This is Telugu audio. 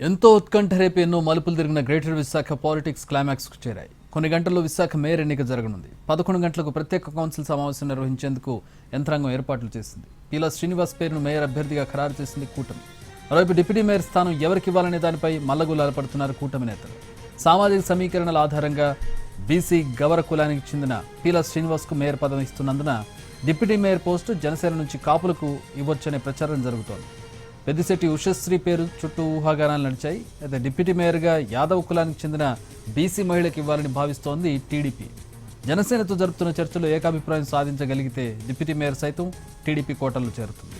ఎంతో ఉత్కంఠ రేపు ఎన్నో మలుపులు తిరిగిన గ్రేటర్ విశాఖ పాలిటిక్స్ క్లైమాక్స్కు చేరాయి. కొన్ని గంటల్లో విశాఖ మేయర్ ఎన్నిక జరగనుంది. 11 గంటలకు ప్రత్యేక కౌన్సిల్ సమావేశం నిర్వహించేందుకు యంత్రాంగం ఏర్పాట్లు చేసింది. పీలా శ్రీనివాస్ పేరును మేయర్ అభ్యర్థిగా ఖరారు చేసింది కూటమి. మరోవైపు డిప్యూటీ మేయర్ స్థానం ఎవరికి ఇవ్వాలనే దానిపై మల్లగుల్లాలు పడుతున్నారు కూటమి నేతలు. సామాజిక సమీకరణల ఆధారంగా బీసీ గవర కులానికి చెందిన పీలా శ్రీనివాస్కు మేయర్ పదవి ఇస్తున్నందున డిప్యూటీ మేయర్ పోస్టు జనసేన నుంచి కాపులకు ఇవ్వొచ్చనే ప్రచారం జరుగుతోంది. పెద్దిశెట్టి ఉషశ్రీ పేరు చుట్టూ ఊహాగానాలు నడిచాయి. అయితే డిప్యూటీ మేయర్గా యాదవ్ కులానికి చెందిన బీసీ మహిళకి ఇవ్వాలని భావిస్తోంది టీడీపీ. జనసేనతో జరుపుతున్న చర్చలో ఏకాభిప్రాయం సాధించగలిగితే డిప్యూటీ మేయర్ సైతం టీడీపీ కోటల్లో చేరుతుంది.